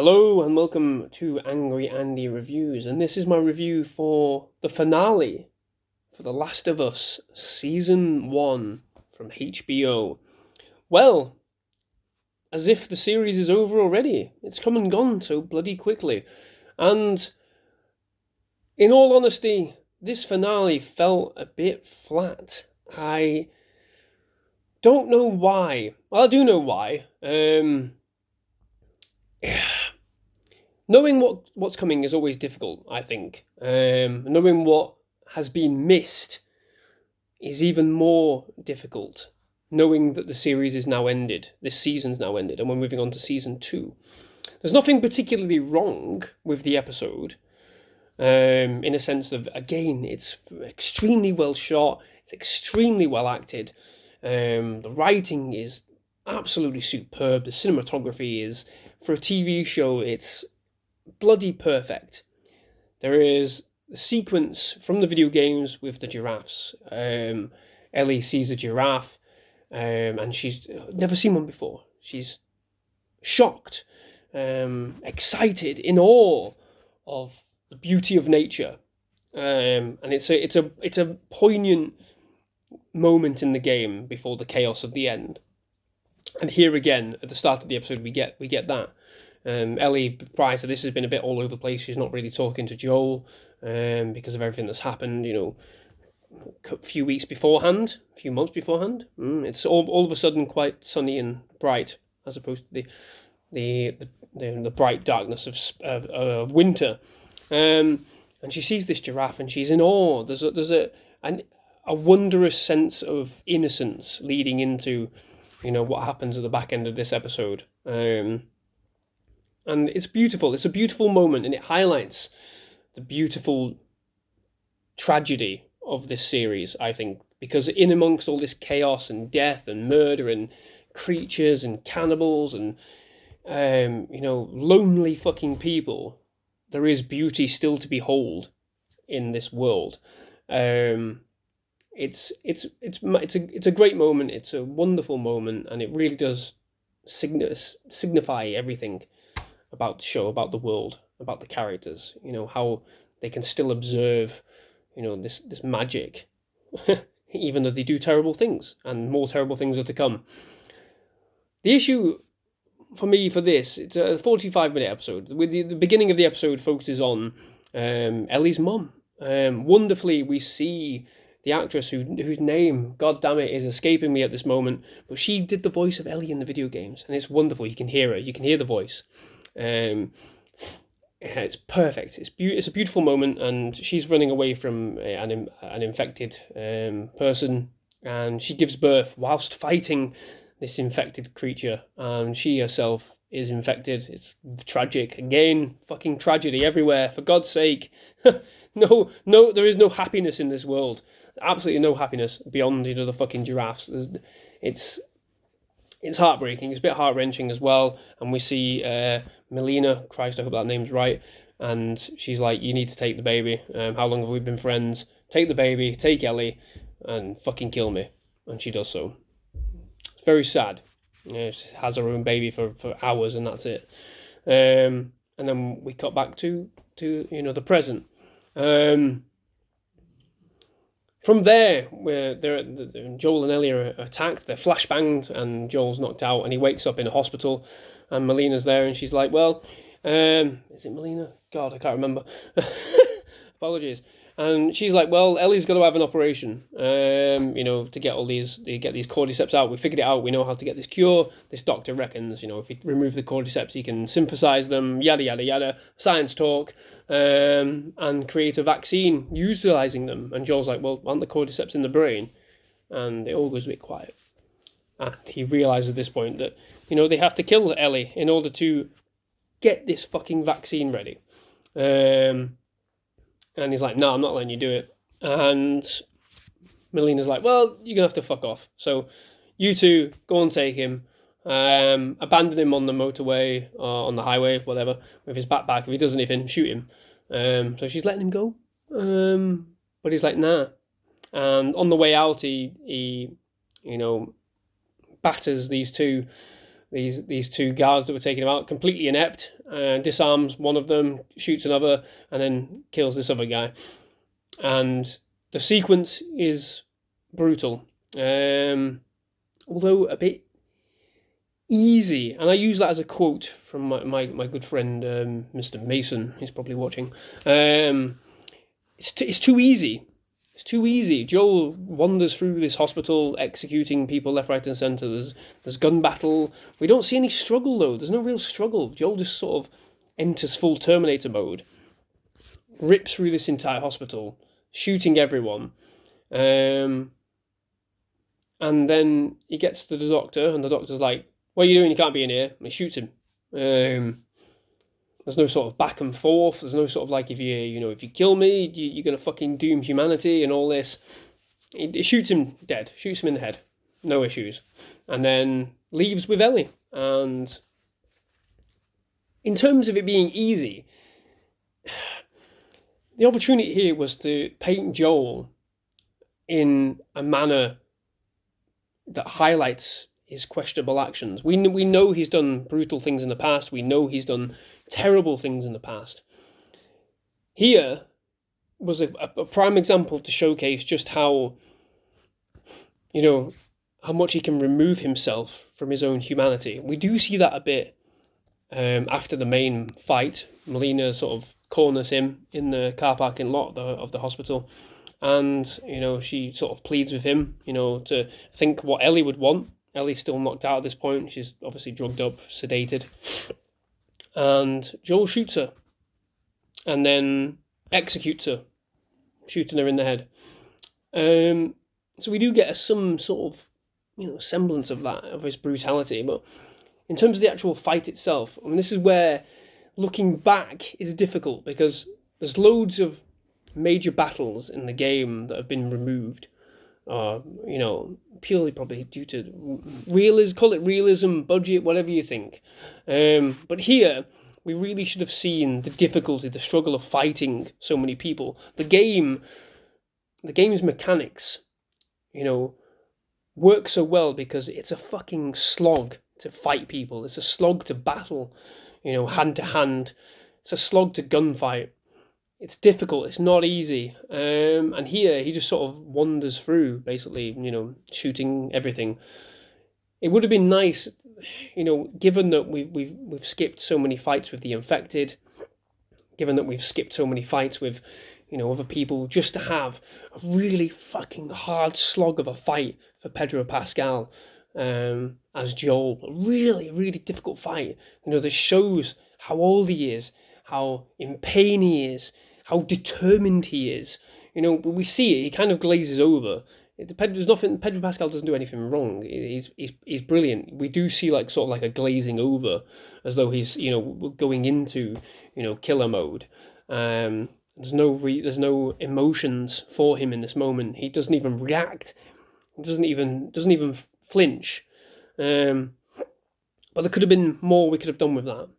Hello and welcome to Angry Andy Reviews, and this is my review for the finale for The Last of Us Season 1 from HBO. Well, as if the series is over already. It's come and gone so bloody quickly. And in all honesty, this finale felt a bit flat. I don't know why. Well, I do know why. Knowing what's coming is always difficult, I think. Knowing what has been missed is even more difficult. Knowing that the series is now ended, this season's now ended, and we're moving on to season 2. There's nothing particularly wrong with the episode, in a sense of, again, it's extremely well shot, it's extremely well acted, the writing is absolutely superb, the cinematography is, for a TV show, it's bloody perfect. There is a sequence from the video games with the giraffes. Ellie sees a giraffe, and she's never seen one before. She's shocked, excited, in awe of the beauty of nature, and it's a poignant moment in the game before the chaos of the end. And here again, at the start of the episode, we get that. Ellie, prior to this, has been a bit all over the place. She's not really talking to Joel because of everything that's happened, a few weeks beforehand, a few months beforehand. It's all of a sudden quite sunny and bright, as opposed to the bright darkness of winter. And she sees this giraffe and she's in awe. There's a wondrous sense of innocence leading into, what happens at the back end of this episode. And it's beautiful. It's a beautiful moment, and it highlights the beautiful tragedy of this series, I think, because in amongst all this chaos and death and murder and creatures and cannibals and, lonely fucking people, there is beauty still to behold in this world. It's a great moment. It's a wonderful moment, and it really does signify everything about the show, about the world, about the characters, how they can still observe, this magic, even though they do terrible things, and more terrible things are to come. The issue for me for this, it's a 45-minute episode. With the beginning of the episode focuses on Ellie's mum. Wonderfully, we see the actress whose name, god damn it, is escaping me at this moment, but she did the voice of Ellie in the video games, and it's wonderful. You can hear her, you can hear the voice. It's perfect. It's a beautiful moment, and she's running away from an infected person, and she gives birth whilst fighting this infected creature, and she herself is infected. It's tragic. Again, fucking tragedy everywhere, for God's sake. No, there is no happiness in this world. Absolutely no happiness beyond, the fucking giraffes. It's heartbreaking. It's a bit heart-wrenching as well. And we see Melina, Christ, I hope that name's right, and she's like, you need to take the baby. How long have we been friends? Take the baby, take Ellie, and fucking kill me. And she does so. It's very sad. She has her own baby for hours, and that's it. And then we cut back to the present. From there, where Joel and Ellie are attacked, they're flashbanged, and Joel's knocked out, and he wakes up in a hospital, and Melina's there, and she's like, well, is it Melina? God, I can't remember. Apologies. And she's like, well, Ellie's got to have an operation, to get these cordyceps out. We figured it out. We know how to get this cure. This doctor reckons, if we remove the cordyceps, he can synthesize them, yada, yada, yada, science talk, and create a vaccine utilizing them. And Joel's like, well, aren't the cordyceps in the brain? And it all goes a bit quiet. And he realizes at this point that, they have to kill Ellie in order to get this fucking vaccine ready. And he's like, no, I'm not letting you do it. And Melina's like, well, you're going to have to fuck off. So you two, go and take him. Abandon him on the motorway, or on the highway, whatever, with his backpack. If he does anything, shoot him. So she's letting him go. But he's like, nah. And on the way out, he batters these two these two guards that were taking him out, completely inept, disarms one of them, shoots another, and then kills this other guy. And the sequence is brutal, although a bit easy. And I use that as a quote from my good friend Mr. Mason. He's probably watching. It's too easy. It's too easy. Joel wanders through this hospital, executing people left, right, and centre. There's gun battle. We don't see any struggle, though. There's no real struggle. Joel just sort of enters full Terminator mode, rips through this entire hospital, shooting everyone. And then he gets to the doctor, and the doctor's like, "What are you doing? You can't be in here." And he shoots him. There's no sort of back and forth. There's no sort of like, if you kill me, you're gonna fucking doom humanity and all this. He shoots him dead. Shoots him in the head. No issues. And then leaves with Ellie. And in terms of it being easy, the opportunity here was to paint Joel in a manner that highlights his questionable actions. We know he's done brutal things in the past. We know he's done terrible things in the past. Here was a prime example to showcase just how much he can remove himself from his own humanity. We do see that a bit after the main fight. Melina sort of corners him in the car parking lot of the hospital, and she sort of pleads with him to think what Ellie would want. Ellie's still knocked out at this point. She's obviously drugged up, sedated. And Joel shoots her. And then executes her, shooting her in the head. So we do get some sort of, semblance of that, of his brutality. But in terms of the actual fight itself, this is where looking back is difficult, because there's loads of major battles in the game that have been removed. Purely probably due to call it realism, budget, whatever you think. But here, we really should have seen the difficulty, the struggle of fighting so many people. The game's mechanics, work so well because it's a fucking slog to fight people. It's a slog to battle, hand to hand. It's a slog to gunfight. It's difficult. It's not easy. And here he just sort of wanders through, basically, shooting everything. It would have been nice, given that we've skipped so many fights with the infected, given that we've skipped so many fights with, other people, just to have a really fucking hard slog of a fight for Pedro Pascal as Joel. A really, really difficult fight. That shows how old he is, how in pain he is, how determined he is. We see it. He kind of glazes over. Pedro Pascal doesn't do anything wrong. He's brilliant. We do see sort of like a glazing over, as though he's going into killer mode. There's no emotions for him in this moment. He doesn't even react. He doesn't even flinch. But there could have been more we could have done with that.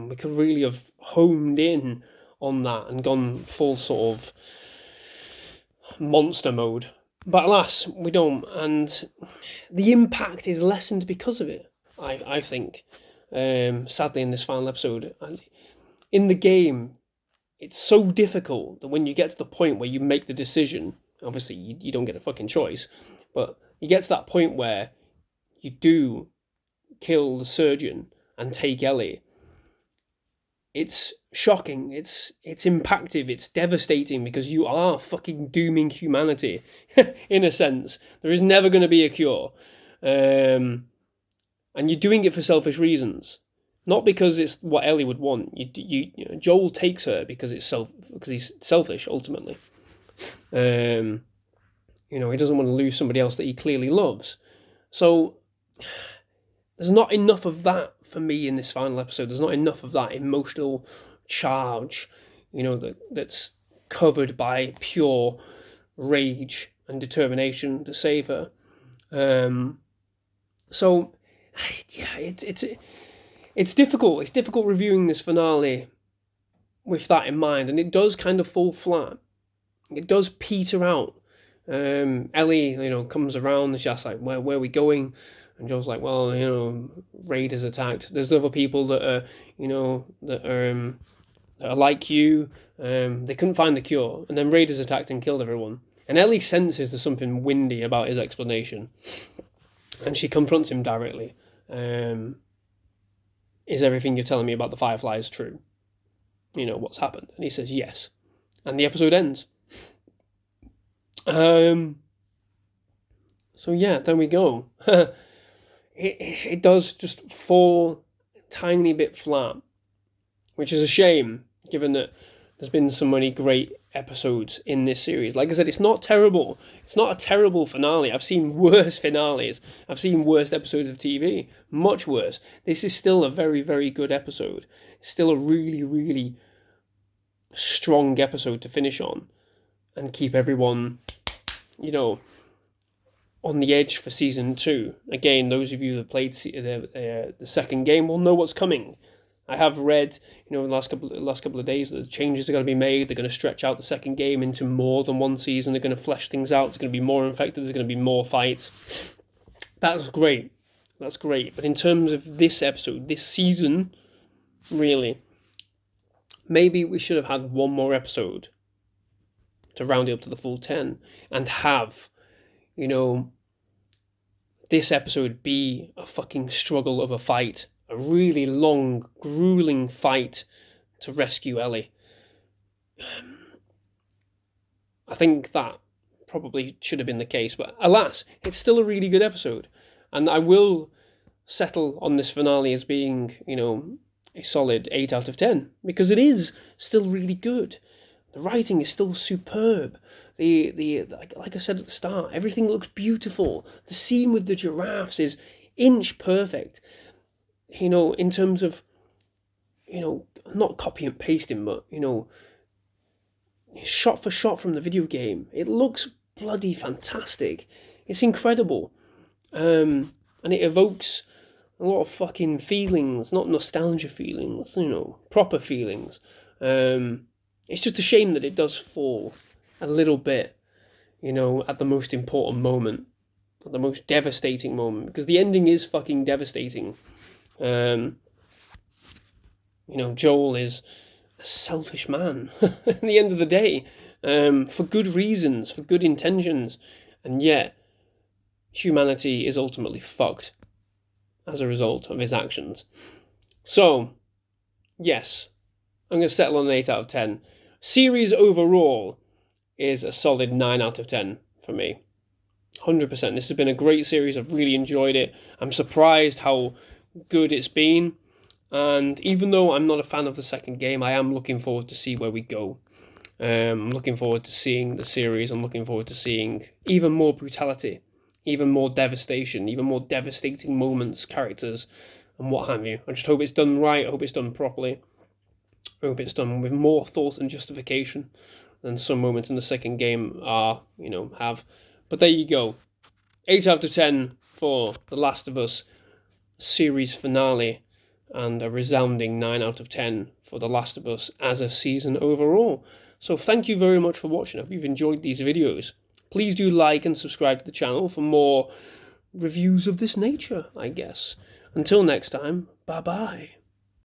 We could really have homed in on that and gone full sort of monster mode. But alas, we don't. And the impact is lessened because of it, I think. Sadly, in this final episode. In the game, it's so difficult that when you get to the point where you make the decision, obviously you don't get a fucking choice, but you get to that point where you do kill the surgeon and take Ellie. It's shocking, it's impactful, it's devastating, because you are fucking dooming humanity, in a sense. There is never going to be a cure. And you're doing it for selfish reasons. Not because it's what Ellie would want. Joel takes her because because he's selfish, ultimately. He doesn't want to lose somebody else that he clearly loves. So there's not enough of that for me in this final episode. There's not enough of that emotional charge, that's covered by pure rage and determination to save her. So yeah, it's difficult. It's difficult reviewing this finale with that in mind, and it does kind of fall flat. It does peter out. Ellie, comes around and she's like, where are we going? And Joel's like, well, you know, Raiders attacked. There's other people that are, you know, that are like you. They couldn't find the cure. And then Raiders attacked and killed everyone. And Ellie senses there's something windy about his explanation. And she confronts him directly. Is everything you're telling me about the Fireflies true? You know, what's happened? And he says yes. And the episode ends. So yeah, there we go. it does just fall a tiny bit flat, which is a shame, given that there's been so many great episodes in this series. Like I said, it's not terrible. It's not a terrible finale. I've seen worse finales. I've seen worse episodes of TV. Much worse. This is still a very, very good episode. It's still a really, really strong episode to finish on and keep everyone, you know, on the edge for season 2. Again, those of you that played the second game will know what's coming. I have read, you know, in the last couple of days that the changes are going to be made. They're going to stretch out the second game into more than one season. They're going to flesh things out. It's going to be more infected. There's going to be more fights. That's great. That's great. But in terms of this episode, this season, really, maybe we should have had one more episode to round it up to the full 10 and have, you know, this episode be a fucking struggle of a fight. A really long, grueling fight to rescue Ellie. I think that probably should have been the case, but alas, it's still a really good episode. And I will settle on this finale as being, you know, a solid 8 out of 10, because it is still really good. The writing is still superb. Like I said at the start, everything looks beautiful. The scene with the giraffes is inch perfect. You know, in terms of, you know, not copy and pasting, but, you know, shot for shot from the video game. It looks bloody fantastic. It's incredible. And it evokes a lot of fucking feelings, not nostalgia feelings, you know, proper feelings. It's just a shame that it does fall a little bit, you know, at the most important moment, at the most devastating moment, because the ending is fucking devastating. You know, Joel is a selfish man at the end of the day, for good reasons, for good intentions, and yet humanity is ultimately fucked as a result of his actions. So, yes, I'm going to settle on an 8 out of 10. Series overall is a solid 9 out of 10 for me. 100%. This has been a great series. I've really enjoyed it. I'm surprised how good it's been, and even though I'm not a fan of the second game, I am looking forward to see where we go. I'm looking forward to seeing the series. I'm looking forward to seeing even more brutality, even more devastation, even more devastating moments, characters, and what have you. I just hope it's done right. I hope it's done properly. I hope it's done with more thought and justification than some moments in the second game have. But there you go. 8 out of 10 for The Last of Us series finale, and a resounding 9 out of 10 for The Last of Us as a season overall. So thank you very much for watching. I hope you've enjoyed these videos. Please do like and subscribe to the channel for more reviews of this nature, I guess. Until next time, bye bye.